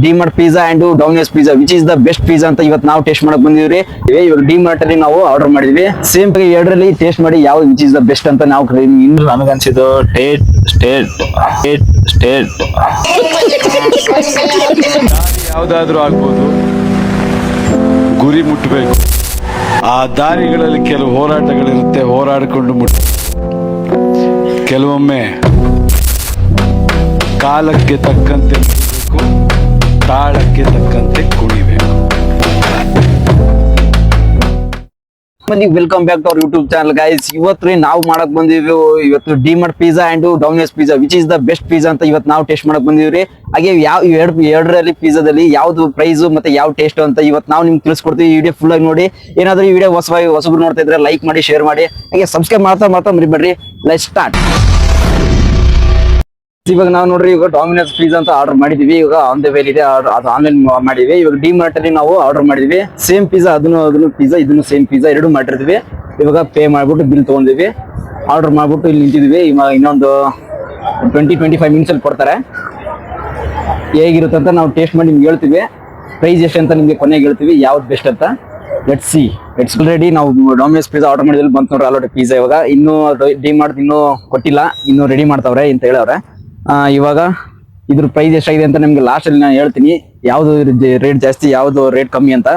DMart pizza and Domino's pizza which is the best pizza ಅಂತ ಇವತ್ತು ನಾವು ಟೇಸ್ಟ್ ಮಾಡಕ್ ಬಂದಿವ್ರಿ. ಇವಾಗ ಡಿಮಾರ್ಟ್ ಅಲ್ಲಿ ನಾವು ಆರ್ಡರ್ ಮಾಡಿದ್ವಿ. ಸೇಮ್ ಎರಡರಲ್ಲಿ ಟೇಸ್ಟ್ ಮಾಡಿ ಯಾವ ವಿಚ್ ಇಸ್ ದ ಬೆಸ್ಟ್ ಅಂತ ನಾವು ನನಗನ್ಸಿದ್ದು ಸ್ಟೇಟ್ ಯಾವ್ದಾದ್ರೂ ಆಗ್ಬೋದು, ಗುರಿ ಮುಟ್ಟಬೇಕು. ಆ ದಾರಿಗಳಲ್ಲಿ ಕೆಲವು ಹೋರಾಟಗಳಿರುತ್ತೆ, ಹೋರಾಡಿಕೊಂಡು ಕೆಲವೊಮ್ಮೆ ಕಾಲಕ್ಕೆ ತಕ್ಕಂತೆ ಬೇಕು, ತಾಳಕ್ಕೆ ತಕ್ಕಂತೆ ಕುಣಿಬೇಕು. Welcome back to our YouTube channel guys. ಇವತ್ತು ನಾವು ಮಾಡಕ್ ಬಂದಿವಿ ಇವತ್ತು DMart pizza and Domino's pizza which is the best pizza ಅಂತ ಇವತ್ತು ನಾವು ಟೇಸ್ಟ್ ಮಾಡಕ್ ಬಂದಿವ್ರಿ. ಹಾಗೆ ಎರಡರಲ್ಲಿ ಪಿಜ್ಜಾದಲ್ಲಿ ಯಾವ್ದು ಪ್ರೈಸ್ ಮತ್ತೆ ಯಾವ ಟೇಸ್ಟ್ ಅಂತ ಇವತ್ತು ನಾವು ನಿಮ್ಗೆ ತಿಳಿಸ್ಕೊಡ್ತೀವಿ. ಈ ವಿಡಿಯೋ ಫುಲ್ ಆಗಿ ನೋಡಿ. ಏನಾದ್ರೂ ಈ ವಿಡಿಯೋ ಹೊಸಬ್ರು ನೋಡ್ತಾ ಇದ್ರೆ ಲೈಕ್ ಮಾಡಿ, ಶೇರ್ ಮಾಡಿ, ಹಾಗೆ ಸಬ್ಸ್ಕ್ರೈಬ್ ಮಾಡ್ತಾ ಮರಿಬೇಡ್ರಿ. Let's start. ಇವಾಗ ನಾವು ನೋಡ್ರಿ ಇವಾಗ ಡಾಮಿನೋಸ್ ಪಿಜ್ಜಾ ಅಂತ ಆರ್ಡರ್ ಮಾಡಿದೀವಿ. ಇವಾಗ ಆನ್ ದ ವೇಲ್ ಇದೆ, ಅದು ಆನ್ಲೈನ್ ಮಾಡಿದ್ವಿ. ಇವಾಗ ಡಿಮಾರ್ಟ್ ಅಲ್ಲಿ ನಾವು ಆರ್ಡರ್ ಮಾಡಿದ್ವಿ. ಸೇಮ್ ಪಿಜ್ಜಾ, ಅದನ್ನು ಪಿಜ್ಜಾ, ಇದನ್ನು ಸೇಮ್ ಪಿಜ್ಜಾ ಎರಡು ಮಾಡಿರ್ತೀವಿ. ಇವಾಗ ಪೇ ಮಾಡ್ಬಿಟ್ಟು ಬಿಲ್ ತಗೊಂಡಿವಿ, ಆರ್ಡರ್ ಮಾಡ್ಬಿಟ್ಟು ಇಲ್ಲಿ ನಿಂತಿದ್ವಿ. ಇವಾಗ ಇನ್ನೊಂದು 20-25 ಮಿನಿಟ್ಸ್ ಅಲ್ಲಿ ಕೊಡ್ತಾರೆ. ಹೇಗಿರುತ್ತೆ ಅಂತ ನಾವು ಟೇಸ್ಟ್ ಮಾಡಿ ನಿಮ್ಗೆ ಹೇಳ್ತೀವಿ. ಪ್ರೈಸ್ ಎಷ್ಟು ಅಂತ ನಿಮ್ಗೆ ಕೊನೆಗೆ ಹೇಳ್ತೀವಿ, ಯಾವ್ದು ಬೆಸ್ಟ್ ಅಂತ. Let's see. ಆಲ್ರೆಡಿ ನಾವು ಡಾಮಿನೋಸ್ ಪಿಜ್ಜಾ ಆರ್ಡರ್ ಮಾಡಿದ್ವಿ, ಬಂತು ನೋಡ್ರಿ ಆಲ್ರೆಡಿ ಪಿಜ್ಜಾ. ಇವಾಗ ಇನ್ನೂ ಡಿಮಾರ್ಟ್ ಇನ್ನೂ ಕೊಟ್ಟಿಲ್ಲ, ಇನ್ನೂ ರೆಡಿ ಮಾಡ್ತಾವ್ರೆ ಅಂತ ಹೇಳವ್ರೆ. ಇವಾಗ ಇದ್ರ ಪ್ರೈಸ್ ಎಷ್ಟಾಗಿದೆ ಅಂತ ನಿಮ್ಗೆ ಲಾಸ್ಟ್ ಅಲ್ಲಿ ನಾನು ಹೇಳ್ತೀನಿ, ಯಾವ್ದು ರೇಟ್ ಜಾಸ್ತಿ, ಯಾವ್ದು ರೇಟ್ ಕಮ್ಮಿ ಅಂತ,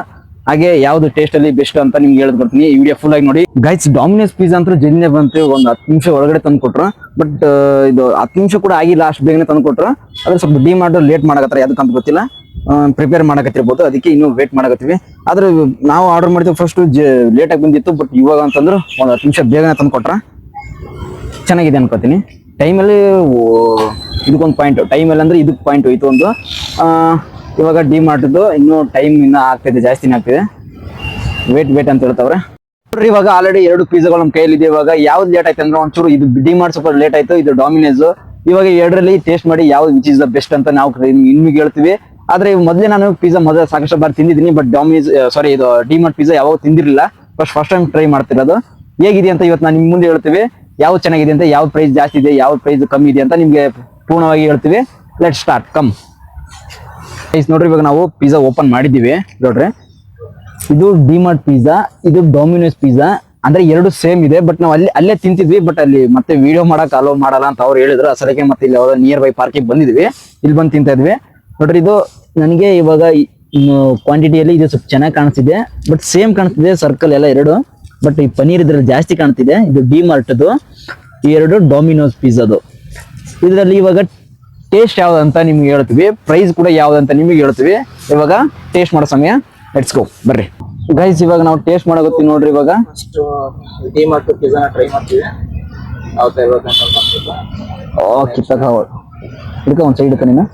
ಹಾಗೆ ಯಾವ್ದು ಟೇಸ್ಟ್ ಅಲ್ಲಿ ಬೆಸ್ಟ್ ಅಂತ ನಿಮ್ಗೆ ಹೇಳ್ಕೊಡ್ತೀನಿ. ಈ ವಿಡಿಯೋ ಫುಲ್ ಆಗಿ ನೋಡಿ ಗೈಸ್. ಡಾಮಿನೋಸ್ ಪಿಜ್ಜಾ ಅಂತ ಜಲ್ದಿನೇ ಬಂತು, ಒಂದು 10 ನಿಮಿಷ ಒಳಗಡೆ ತಂದು ಕೊಟ್ರು. ಬಟ್ ಇದು 10 ನಿಮಿಷ ಕೂಡ ಆಗಿಲ್ಲ, ಅಷ್ಟು ಬೇಗನೆ ತಂದು ಕೊಟ್ರು. ಅದ್ರ ಸ್ವಲ್ಪ ಡಿಮಾರ್ಟ್ ಲೇಟ್ ಮಾಡಕತ್ತಾರೆ, ಯಾವ್ದಕ್ಕಂತ ಗೊತ್ತಿಲ್ಲ, ಪ್ರಿಪೇರ್ ಮಾಡಕತ್ತಿರ್ಬೋದು, ಅದಕ್ಕೆ ಇನ್ನೂ ವೇಟ್ ಮಾಡಕತ್ತೀವಿ. ಆದ್ರೆ ನಾವು ಆರ್ಡರ್ ಮಾಡಿದ್ವಿ ಫಸ್ಟ್ ಲೇಟ್ ಆಗಿ ಬಂದಿತ್ತು. ಬಟ್ ಇವಾಗ ಅಂತಂದ್ರು ಒಂದು 10 ನಿಮಿಷ ಬೇಗನೆ ತಂದು ಕೊಟ್ರ. ಚೆನ್ನಾಗಿದೆ ಅನ್ಕೋತೀನಿ. ಟೈಮಲ್ಲಿ ಇದಕ್ಕೊಂದು ಪಾಯಿಂಟ್, ಟೈಮಲ್ಲಿ ಅಂದ್ರೆ ಇದಕ್ಕೆ ಪಾಯಿಂಟ್ ಹೋಯ್ತು ಒಂದು. ಇವಾಗ ಡಿಮಾರ್ಟ್ದು ಇನ್ನೂ ಟೈಮ್ ಇನ್ನೂ ಆಗ್ತಿದೆ, ಜಾಸ್ತಿನೇ ಆಗ್ತಿದೆ. ವೇಟ್ ಅಂತ ಹೇಳ್ತಾವ್ರೆ ನೋಡ್ರಿ. ಇವಾಗ ಆಲ್ರೆಡಿ 2 ಪಿಜ್ಜಾಗಳು ನಮ್ಮ ಕೈಯಲ್ಲಿ ಇದೆ. ಇವಾಗ ಯಾವ್ದು ಲೇಟ್ ಆಯ್ತು ಅಂದ್ರೆ ಒಂಚೂರು ಇದು ಡಿಮಾರ್ಟ್ ಸ್ವಲ್ಪ ಲೇಟ್ ಆಯ್ತು, ಇದು ಡಾಮಿನೋಸ್. ಇವಾಗ ಎರಡರಲ್ಲಿ ಟೇಸ್ಟ್ ಮಾಡಿ ಯಾವ್ದು ವಿಚ್ ಇಸ್ ದ ಬೆಸ್ಟ್ ಅಂತ ನಾವು ನಿಮ್ಗೆ ಹೇಳ್ತೀವಿ. ಆದ್ರೆ ಮೊದಲೇ ನಾನು ಪಿಜ್ಜಾ ಸಾಕಷ್ಟು ಬಾರಿ ತಿಂದಿದ್ದೀನಿ, ಬಟ್ ಇದು ಡಿಮಾರ್ಟ್ ಪಿಜ್ಜಾ ಯಾವಾಗ ತಿಂದಿರಲಿಲ್ಲ, ಫಸ್ಟ್ ಟೈಮ್ ಟ್ರೈ ಮಾಡ್ತಿರೋದು. ಹೇಗಿದೆ ಅಂತ ಇವತ್ತು ನಾನು ನಿಮ್ ಮುಂದೆ ಹೇಳ್ತೀವಿ. ಯಾವ್ದು ಚೆನ್ನಾಗಿದೆ ಅಂತ, ಯಾವ ಪ್ರೈಸ್ ಜಾಸ್ತಿ ಇದೆ, ಯಾವ ಪ್ರೈಸ್ ಕಮ್ಮಿ ಇದೆ ಅಂತ ನಿಮ್ಗೆ ಪೂರ್ಣವಾಗಿ ಹೇಳ್ತೀವಿ. Let start. ಕಮ್ ನೋಡ್ರಿ, ಇವಾಗ ನಾವು ಪಿಜ್ಜಾ ಓಪನ್ ಮಾಡಿದ್ದೀವಿ ನೋಡ್ರಿ. ಇದು ಡಿಮಾರ್ಟ್ ಪಿಜ್ಜಾ, ಇದು ಡಾಮಿನೋಸ್ ಪಿಜ್ಜಾ. ಅಂದ್ರೆ ಎರಡು ಸೇಮ್ ಇದೆ, ಬಟ್ ನಾವು ಅಲ್ಲೇ ತಿಂತಿದ್ವಿ. ಬಟ್ ಅಲ್ಲಿ ಮತ್ತೆ ವಿಡಿಯೋ ಮಾಡಕ್ ಅಲೋ ಮಾಡಲ್ಲ ಅಂತ ಅವ್ರು ಹೇಳಿದ್ರು. ಅಸಲಕ್ಕೆ ಮತ್ತೆ ಇಲ್ಲಿ ಯಾವ್ದೋ ನಿಯರ್ ಬೈ ಪಾರ್ಕಿಗೆ ಬಂದಿದ್ವಿ, ಇಲ್ಲಿ ಬಂದು ತಿಂತಾ ಇದ್ವಿ ನೋಡ್ರಿ. ಇದು ನನಗೆ ಇವಾಗ ಕ್ವಾಂಟಿಟಿಯಲ್ಲಿ ಇದು ಸ್ವಲ್ಪ ಚೆನ್ನಾಗಿ ಕಾಣಿಸ್ತಿದೆ, ಬಟ್ ಸೇಮ್ ಕಾಣಿಸ್ತಿದೆ ಸರ್ಕಲ್ ಎಲ್ಲ ಎರಡು. ಬಟ್ ಈ ಪನೀರ್ ಇದ್ರಲ್ಲಿ ಜಾಸ್ತಿ ಕಾಣ್ತಿದೆ. ಇದು ಡಿಮಾರ್ಟ್ದು, ಈ ಎರಡು ಡಾಮಿನೋಸ್ ಪಿಜ್ಜಾದು. ಇದರಲ್ಲಿ ಇವಾಗ ಟೇಸ್ಟ್ ಯಾವ್ದಂತ ನಿಮ್ಗೆ ಹೇಳ್ತೀವಿ, ಪ್ರೈಸ್ ಕೂಡ ಯಾವ್ದಂತ ನಿಮಗೆ ಹೇಳ್ತೀವಿ. ಇವಾಗ ಟೇಸ್ಟ್ ಮಾಡೋ ಸಮಯ, ಲೆಟ್ಸ್ ಗೋ ಬರ್ರಿ ಗೈಸ್. ಇವಾಗ ನಾವು ಟೇಸ್ಟ್ ಮಾಡೋಗತ್ತೀವಿ ನೋಡ್ರಿ. ಇವಾಗ ಡಿಮಾರ್ಟ್ ಪಿಜ್ಜಾನ ಟ್ರೈ ಮಾಡ್ತೀವಿ. ಓಕೆ ಇದಕ್ಕೆ ಒಂದು ಸೈಡ್ ನೀನು.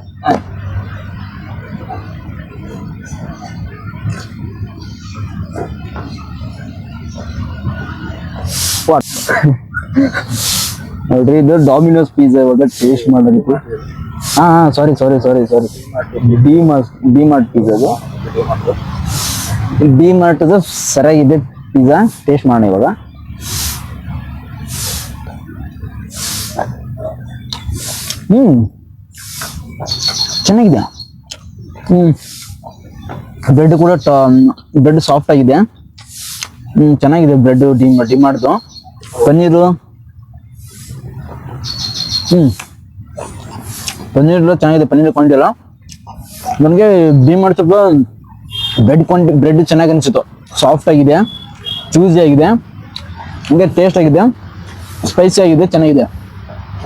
ನೋಡ್ರಿ, ಇದು ಡಾಮಿನೋಸ್ ಪಿಜ್ಜಾ ಇವಾಗ ಟೇಸ್ಟ್ ಮಾಡೋದಕ್ಕೆ. ಸಾರಿ ಡಿಮಾರ್ಟ್ ಪಿಜ್ಜಾದು. ಡಿಮಾರ್ಟ್ದು ಸರಿಯಾಗಿದೆ ಪಿಜ್ಜಾ, ಟೇಸ್ಟ್ ಮಾಡೋಣ ಇವಾಗ. ಚೆನ್ನಾಗಿದೆ. ಬ್ರೆಡ್ ಕೂಡ ಬ್ರೆಡ್ ಸಾಫ್ಟ್ ಆಗಿದೆ. ಚೆನ್ನಾಗಿದೆ ಬ್ರೆಡ್ ಡಿಮಾರ್ಟ್ದು. ಪನ್ನೀರು ಚೆನ್ನಾಗಿದೆ, ಪನ್ನೀರ್ ಕ್ವಾಂಟಿಟಿ ಎಲ್ಲ. ನನಗೆ ಡಿಮಾರ್ಟ್ ಸ್ವಲ್ಪ ಬ್ರೆಡ್ ಚೆನ್ನಾಗಿ ಅನಿಸಿತು. ಸಾಫ್ಟ್ ಆಗಿದೆ, ಚೂಸಿ ಆಗಿದೆ, ಹಂಗೆ ಟೇಸ್ಟ್ ಆಗಿದೆ, ಸ್ಪೈಸಿ ಆಗಿದೆ, ಚೆನ್ನಾಗಿದೆ.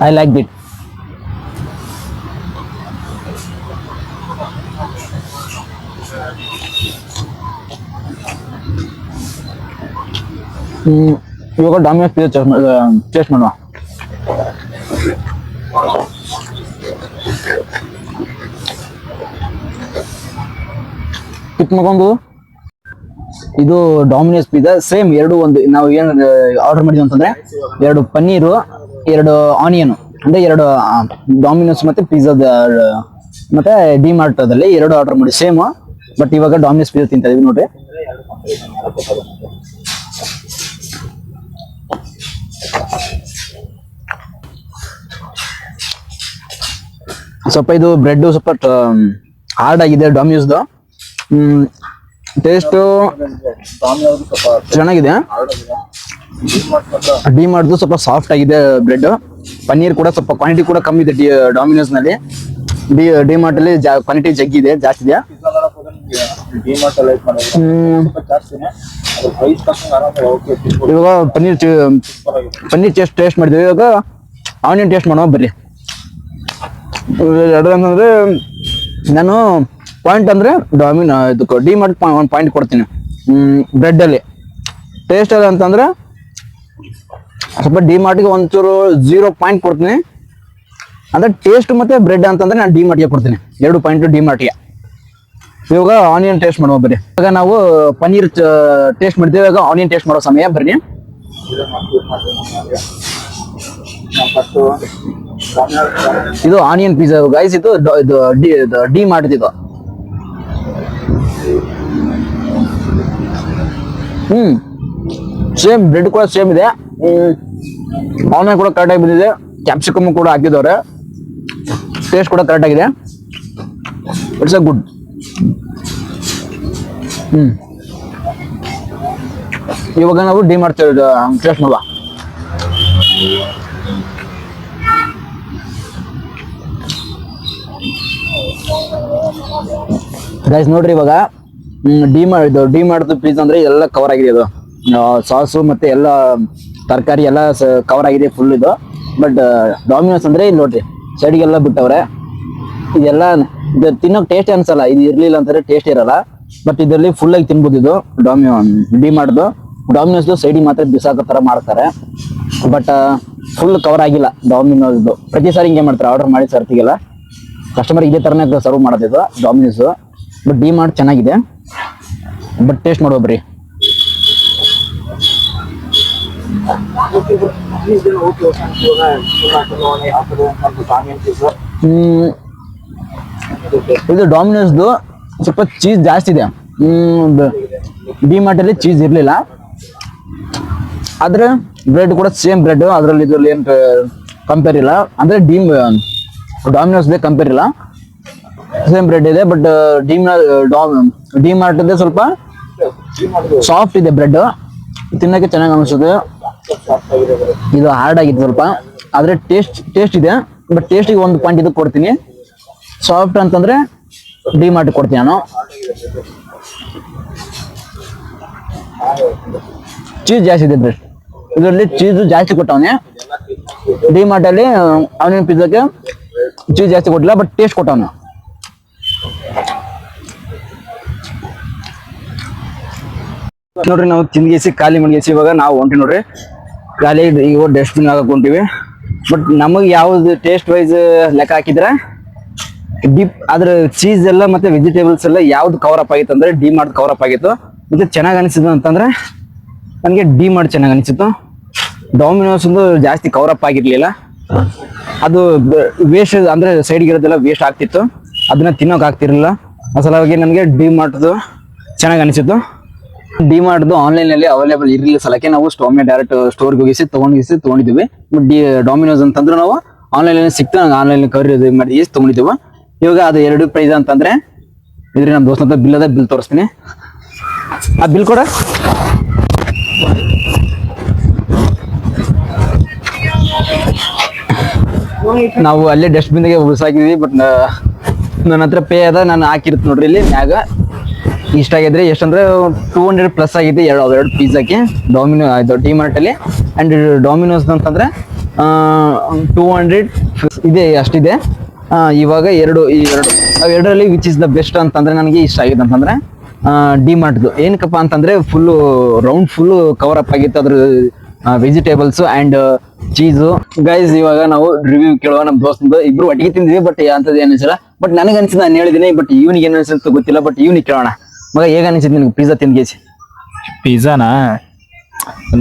I like it. ಇವಾಗ ಡಾಮಿನೋಸ್ ಪಿಜ್ಜಾ ಟೇಸ್ಟ್ ಮಾಡುವ. ಪಿಕ್ ಮಾಡ್ಕೊಂಡು ಇದು ಡಾಮಿನೋಸ್ ಪಿಜ್ಜಾ ಸೇಮ್ ಎರಡು ಒಂದು. ನಾವು ಏನು ಆರ್ಡರ್ ಮಾಡಿದ್ವಿ ಅಂತಂದ್ರೆ 2 ಪನ್ನೀರು, 2 ಆನಿಯನ್, ಅಂದ್ರೆ 2 ಡಾಮಿನೋಸ್ ಮತ್ತೆ ಪಿಜ್ಜಾದ ಮತ್ತೆ ಡಿಮಾರ್ಟ್ ಅದಲ್ಲಿ 2 ಆರ್ಡರ್ ಮಾಡಿ ಸೇಮ್. ಬಟ್ ಇವಾಗ ಡಾಮಿನೋಸ್ ಪಿಜ್ಜಾ ತಿಂತಾ ಇದೀವಿ ನೋಡ್ರಿ. ಸ್ವಲ್ಪ ಇದು ಬ್ರೆಡ್ ಸ್ವಲ್ಪ ಹಾರ್ಡ್ ಆಗಿದೆ ಡಾಮಿನೋಸ್ದು. ಟೇಸ್ಟ್ ಚೆನ್ನಾಗಿದೆ. ಡಿ ಮಾಡ್ದು ಸ್ವಲ್ಪ ಸಾಫ್ಟ್ ಆಗಿದೆ ಬ್ರೆಡ್. ಪನ್ನೀರ್ ಕೂಡ ಸ್ವಲ್ಪ ಕ್ವಾಂಟಿಟಿ ಕೂಡ ಕಮ್ಮಿ ಇದೆ ಡಾಮಿನೋಸ್ ನಲ್ಲಿ. ಡಿ ಮಾರ್ಟ್ ಅಲ್ಲಿ ಕ್ವಾಂಟಿಟಿ ಜಗ್ಗಿದೆ, ಜಾಸ್ತಿ ಇದೆ. ಇವಾಗ ಪನ್ನೀರ್ ಟೇಸ್ಟ್ ಮಾಡಿದ್ವಿ. ಇವಾಗ ಆನಿಯನ್ ಟೇಸ್ಟ್ ಮಾಡುವ ಬರ್ರಿ. ಅಂತಂದ್ರೆ ನಾನು ಪಾಯಿಂಟ್ ಅಂದ್ರೆ ಇದಕ್ಕೆ ಡಿ ಮಾರ್ಟ್ ಒಂದು ಪಾಯಿಂಟ್ ಕೊಡ್ತೀನಿ ಬ್ರೆಡ್ ಅಲ್ಲಿ. ಟೇಸ್ಟ್ ಅದ ಅಂತಂದ್ರೆ ಸ್ವಲ್ಪ ಡಿ ಮಾರ್ಟ್ಗೆ ಒಂಚೂರು 0 ಪಾಯಿಂಟ್ ಕೊಡ್ತೀನಿ. ಅಂದ್ರೆ ಟೇಸ್ಟ್ ಮತ್ತೆ ಬ್ರೆಡ್ ಅಂತಂದ್ರೆ ನಾನು ಡಿ ಮಾರ್ಟ್ಗೆ ಕೊಡ್ತೀನಿ 2 ಪಾಯಿಂಟ್ ಡಿ ಮಾರ್ಟ್ಗೆ. ಇವಾಗ ಆನಿಯನ್ ಟೇಸ್ಟ್ ಮಾಡುವ ಬರ್ರಿ. ಇವಾಗ ನಾವು ಪನ್ನೀರ್ ಟೇಸ್ಟ್ ಮಾಡ್ತೀವಿ. ಇವಾಗ ಆನಿಯನ್ ಟೇಸ್ಟ್ ಮಾಡೋ ಸಮಯ ಬರ್ರಿ. ಇದು ಆನಿಯನ್ ಪಿಜ್ಜಾ ಗೈಸ್. ಇದು ಡಿ ಮಾರ್ಟ್ ಇದು. ಸೇಮ್ ಬ್ರೆಡ್ ಕೂಡ ಸೇಮ್ ಇದೆ. ಆನಿಯನ್ ಕೂಡ ಕರೆಕ್ಟ್ ಆಗಿ ಬಂದಿದೆ. ಕ್ಯಾಪ್ಸಿಕಮ್ ಕೂಡ ಹಾಕಿದವ್ರೆ. ಟೇಸ್ಟ್ ಕೂಡ ಕರೆಕ್ಟ್ ಆಗಿದೆ. It's a good. ಇವಾಗ ನಾವು ಡಿ ಮಾಡ್ತೇವೆ ಟೇಸ್ಟ್ ಮಾಡುವ. ಗೈಸ್ ನೋಡ್ರಿ, ಇವಾಗ ಡಿ ಮಾಡ್ದು ಪಿಜ್ಜಾ ಅಂದ್ರೆ ಎಲ್ಲ ಕವರ್ ಆಗಿದೆ. ಅದು ಸಾಸು ಮತ್ತೆ ಎಲ್ಲ ತರಕಾರಿ ಎಲ್ಲ ಕವರ್ ಆಗಿದೆ ಫುಲ್ ಇದು. ಬಟ್ ಡಾಮಿನೋಸ್ ಅಂದ್ರೆ ಇಲ್ಲಿ ನೋಡ್ರಿ ಸೈಡ್ಗೆಲ್ಲ ಬಿಟ್ಟವ್ರೆ. ಇದೆಲ್ಲ ಇದು ತಿನ್ನೋಕೆ ಟೇಸ್ಟ್ ಅನ್ಸಲ್ಲ. ಇದು ಇರ್ಲಿಲ್ಲ ಅಂತಂದ್ರೆ ಟೇಸ್ಟ್ ಇರಲ್ಲ. ಬಟ್ ಇದರಲ್ಲಿ ಫುಲ್ ಆಗಿ ತಿನ್ಬೋದು. ಇದು ಡಿ ಮಾಡ್ದು ಡಾಮಿನೋಸ್ದು ಸೈಡಿಗೆ ಮಾತ್ರ ಬಿಸಾಕೋ ತರ ಮಾಡ್ತಾರೆ. ಬಟ್ ಫುಲ್ ಕವರ್ ಆಗಿಲ್ಲ ಡಾಮಿನೋಸ್ದು. ಪ್ರತಿ ಸಾರಿ ಹಿಂಗೆ ಮಾಡ್ತಾರೆ, ಆರ್ಡರ್ ಮಾಡಿ ಸರ್ತಿಗೆಲ್ಲ ಕಸ್ಟಮರ್ ಇದೇ ತರನೇ ಸರ್ವ್ ಮಾಡೋದಿದ್ದು ಡಾಮಿನೋಸ್. ಬಟ್ ಡಿ ಮಾರ್ಟ್ ಚೆನ್ನಾಗಿದೆ. ಬಟ್ ಟೇಸ್ಟ್ ಮಾಡುವ ಬರ್ರಿ. ಇದು ಡಾಮಿನೋಸ್ದು ಸ್ವಲ್ಪ ಚೀಸ್ ಜಾಸ್ತಿ ಇದೆ. ಡಿ ಮಾರ್ಟ್ ಅಲ್ಲಿ ಚೀಸ್ ಇರ್ಲಿಲ್ಲ. ಆದ್ರೆ ಬ್ರೆಡ್ ಕೂಡ ಸೇಮ್ ಬ್ರೆಡ್. ಅದ್ರಲ್ಲಿ ಇದ್ರಲ್ಲಿ ಏನ್ ಕಂಪೇರ್ ಇಲ್ಲ. ಅಂದ್ರೆ ಡಾಮಿನೋಸ್ ಕಂಪೇರ್ ಇಲ್ಲ, ಸೇಮ್ ಬ್ರೆಡ್ ಇದೆ. ಬಟ್ ಡಿ ಮಾರ್ಟ್ ಸ್ವಲ್ಪ ಸಾಫ್ಟ್ ಇದೆ ಬ್ರೆಡ್. ತಿನ್ನಕ್ಕೆ ಚೆನ್ನಾಗಿ ಅನಿಸುತ್ತೆ. ಇದು ಹಾರ್ಡ್ ಆಗಿದೆ ಸ್ವಲ್ಪ. ಆದ್ರೆ ಟೇಸ್ಟ್ ಇದೆ. ಬಟ್ ಟೇಸ್ಟಿಗೆ ಒಂದು ಪಾಯಿಂಟ್ ಇದು ಕೊಡ್ತೀನಿ. ಸಾಫ್ಟ್ ಅಂತಂದ್ರೆ ಡಿ ಮಾರ್ಟ್ ಕೊಡ್ತೀನಿ ನಾನು. ಚೀಸ್ ಜಾಸ್ತಿ ಇದೆ ಬ್ರೆಡ್. ಇದರಲ್ಲಿ ಚೀಸ್ ಜಾಸ್ತಿ ಕೊಟ್ಟವನೆ. ಡಿ ಮಾರ್ಟ್ ಅಲ್ಲಿ ಆನಿಯನ್ ಪಿಜ್ಜಾಕ್ಕೆ ಚೀಸ್ ಜಾಸ್ತಿ ಕೊಟ್ಟಿಲ್ಲ, ಬಟ್ ಟೇಸ್ಟ್ ಕೊಟ್ಟವನು. ನೋಡ್ರಿ, ನಾವು ತಿಂದಿಗೆಸಿ ಖಾಲಿ ಮಡಗಿಸಿ ಇವಾಗ ನಾವು ಹೊಂಟಿ ನೋಡ್ರಿ. ಖಾಲಿ ಈಗ ಡಸ್ಟ್ಬಿನ್ ಹಾಕೊಂತೀವಿ. ಬಟ್ ನಮಗೆ ಯಾವ್ದು ಟೇಸ್ಟ್ ವೈಸ್ ಲೆಕ್ಕ ಹಾಕಿದ್ರೆ ಅದ್ರ ಚೀಸ್ ಎಲ್ಲ ಮತ್ತೆ ವೆಜಿಟೇಬಲ್ಸ್ ಎಲ್ಲ ಯಾವ್ದು ಕವರ್ ಅಪ್ ಆಗಿತ್ತು ಅಂದ್ರೆ ಡಿ ಮಾರ್ಟ್ ಕವರ್ ಅಪ್ ಆಗಿತ್ತು. ಮತ್ತೆ ಚೆನ್ನಾಗಿ ಅನಿಸಿದ್ದು ಅಂತಂದ್ರೆ ನನಗೆ ಡಿ ಮಾರ್ಟ್ ಚೆನ್ನಾಗಿ ಅನಿಸಿತ್ತು. ಡಾಮಿನೋಸ್ ಒಂದು ಜಾಸ್ತಿ ಕವರ್ ಅಪ್ ಆಗಿರ್ಲಿಲ್ಲ. ಅದು ವೇಸ್ಟ್ ಅಂದ್ರೆ ಸೈಡ್ಗೆ ಇರೋದೆಲ್ಲ ವೇಸ್ಟ್ ಆಗ್ತಿತ್ತು. ಅದನ್ನ ತಿನ್ನೋಕೆ ಆಗ್ತಿರ್ಲಿಲ್ಲ. ಆ ಸಲುವಾಗಿ ನನಗೆ ಡಿ ಮಾರ್ಟ್ದು ಚೆನ್ನಾಗಿ ಅನಿಸಿತ್ತು. ಡಿ ಮಾರ್ಟ್ದು ಆನ್ಲೈನ್ ಅಲ್ಲಿ ಅವೈಲೇಬಲ್ ಇರಲಿಲ್ಲ ಸಲಕ್ಕೆ ನಾವು ಡೈರೆಕ್ಟ್ ಸ್ಟೋರ್ಗೆ ಹೋಗಿಸಿ ತಗೊಂಡಿದ್ವಿ. ಬಟ್ ಡಾಮಿನೋಸ್ ಅಂತಂದ್ರೆ ನಾವು ಆನ್ಲೈನ್ ಅಲ್ಲಿ ಸಿಕ್ತು. ಆನ್ಲೈನ್ ಕವರ್ ಮಾಡಿ ತಗೊಂಡಿದ್ದೀವಿ. ಇವಾಗ ಅದು 2 ಪ್ರೈಸ್ ಅಂತಂದ್ರೆ ಇದ್ರಿ ನಮ್ಮ ದೋಸ್ತ ಬಿಲ್ ಅದ, ಬಿಲ್ ತೋರಿಸ್ತೀನಿ. ಆ ಬಿಲ್ ಕೊಡ. ನಾವು ಅಲ್ಲೇ ಡಸ್ಟ್ಬಿನ್ಗೆ ಉಳಿಸಾಕಿದ್ವಿ. ಬಟ್ ನನ್ನ ಹತ್ರ ಪೇ ಅದ, ನಾನು ಹಾಕಿರ್ತೀನಿ ನೋಡ್ರಿ ಇಲ್ಲಿ ಮ್ಯಾಗ. ಇಷ್ಟ ಆಗಿದ್ರೆ ಎಷ್ಟಂದ್ರೆ 200 ಪ್ಲಸ್ ಆಗಿದೆ 2 ಪಿಜ್ಜಾಕ್ಕೆ ಡಿ ಮಾರ್ಟ್ ಅಲ್ಲಿ. ಅಂಡ್ ಡಾಮಿನೋಸ್ ಅಂತಂದ್ರೆ 200 ಇದೆ, ಅಷ್ಟಿದೆ. ಇವಾಗ ಎರಡರಲ್ಲಿ ವಿಚ್ ಇಸ್ ದ ಬೆಸ್ಟ್ ಅಂತಂದ್ರೆ ನನಗೆ ಇಷ್ಟ ಆಗಿದೆ ಅಂತಂದ್ರೆ ಡಿ ಮಾರ್ಟ್ದು. ಏನಕ್ಕಪ್ಪ ಅಂತಂದ್ರೆ full round full cover up ಆಗಿತ್ತು ಅದ್ರ ವೆಜಿಟೇಬಲ್ಸ್ ಅಂಡ್ ಚೀಸು. ಗೈಸ್ ಇವಾಗ ನಾವು ರಿವ್ಯೂ ಕೇಳುವ. ನಮ್ಮ ದೋಸ್ತ ಇಬ್ರು ಒಟ್ಟಿಗೆ ತಿಂದಿವಿ. ಬಟ್ ಅಂತದ್ದು ಏನು ಅನಿಸಿಲ್ಲ. ಬಟ್ ನನಗೆ ಅನಿಸಿದ ನಾನು ಹೇಳಿದ್ದೀನಿ. ಬಟ್ ಇವನಿಗೆ ಏನು ಅನಿಸುತ್ತೆ ಗೊತ್ತಿಲ್ಲ. ಬಟ್ ಇವನಿಗೆ ಕೇಳೋಣ. ಮಗ ಹೇಗ ಅನಿಸಿದ್ ನಿನ್ಗೆ ಪಿಜ್ಜಾ ತಿಂದ್ಗೇಸಿ? ಪಿಜ್ಜಾನಾ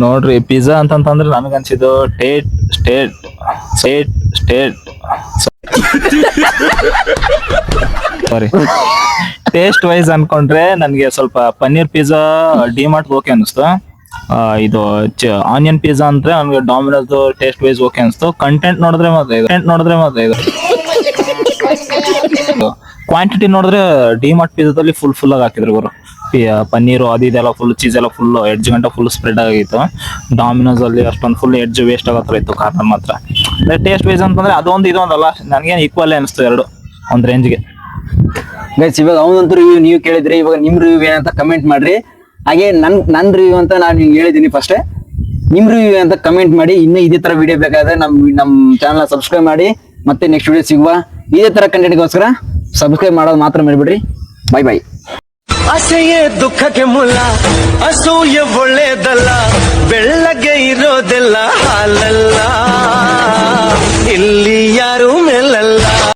ನೋಡ್ರಿ, ಪಿಜ್ಜಾ ಅಂತಂತಂದ್ರೆ ನನಗನ್ಸಿದ್ದು ಸಾರಿ ಟೇಸ್ಟ್ ವೈಸ್ ಅನ್ಕೊಂಡ್ರೆ ನನಗೆ ಸ್ವಲ್ಪ paneer pizza D mart okay ಅನಿಸ್ತು. ಇದು ಆನಿಯನ್ ಪಿಜ್ಜಾ ಅಂದ್ರೆ ನನಗೆ ಡಾಮಿನೋಸ್ ಟೇಸ್ಟ್ ವೈಸ್ ಓಕೆ ಅನಿಸ್ತು. ಕಂಟೆಂಟ್ ನೋಡಿದ್ರೆ ಮಾತ್ರ ಇದು ಕ್ವಾಂಟಿಟಿ ನೋಡಿದ್ರೆ ಡಿಮಾರ್ಟ್ ಪಿಜ್ಜಾದಲ್ಲಿ ಫುಲ್ ಆಗಿ ಹಾಕಿದ್ರು ಗುರು. ಪನ್ನೀರು ಅದು ಇದೆಲ್ಲ ಫುಲ್ ಚೀಸ್ ಎಲ್ಲ ಫುಲ್ ಎಡ್ಜ್ ಗಂಟ ಫುಲ್ ಸ್ಪ್ರೆಡ್ ಆಗಿತ್ತು. ಡಾಮಿನೋಸ್ ಅಲ್ಲಿ ಅಷ್ಟೊಂದು ಫುಲ್ ಎಡ್ಜ್ ವೇಸ್ಟ್ ಆಗೋ ಇತ್ತು ಕಾರ್ನರ್ ಮಾತ್ರ. ಟೇಸ್ಟ್ ವೈಸ್ ಅಂತಂದ್ರೆ ಅದೊಂದು ಇದೊಂದಲ್ಲ, ನನಗೇನು ಈಕ್ವಲ್ ಅನಿಸ್ತು ಎರಡು ಒಂದ್ ರೇಂಜ್ಗೆ. ಗೈಸ್ ಇವಾಗ ಅವನಂತೂ ರಿವ್ಯೂ ನೀವು ಕೇಳಿದ್ರಿ, ಇವಾಗ ನಿಮ್ ರಿವ್ಯೂ ಏನಂತ ಕಮೆಂಟ್ ಮಾಡ್ರಿ. ಹಾಗೆ ನನ್ ರಿವ್ಯೂ ಅಂತ ನಾನು ನಿಮ್ಗೆ ಹೇಳಿದ್ದೀನಿ ಫಸ್ಟೇ, ನಿಮ್ ರಿವ್ಯೂ ಅಂತ ಕಮೆಂಟ್ ಮಾಡಿ. ಇನ್ನೂ ಇದೇ ತರ ವಿಡಿಯೋ ಬೇಕಾದ್ರೆ ನಮ್ ಚಾನಲ್ ಸಬ್ಸ್ಕ್ರೈಬ್ ಮಾಡಿ. ಮತ್ತೆ ನೆಕ್ಸ್ಟ್ ವಿಡಿಯೋ ಸಿಗುವ. ಇದೇ ತರ ಕಂಟೆಂಟ್ಗೋಸ್ಕರ ಸಬ್ಸ್ಕ್ರೈಬ್ ಮಾಡೋದು ಮಾತ್ರ ಮರಿಬೇಡ್ರಿ. Bye bye. ಆಸೆಯೇ ದುಃಖಕ್ಕೆ ಮೂಲ, ಅಸೂಯೆ ಒಳ್ಳೇದಲ್ಲ, ಬೆಳ್ಳಗೆ ಇರೋದೆಲ್ಲ ಹಾಲಲ್ಲ. ಇಲ್ಲಿ ಯಾರು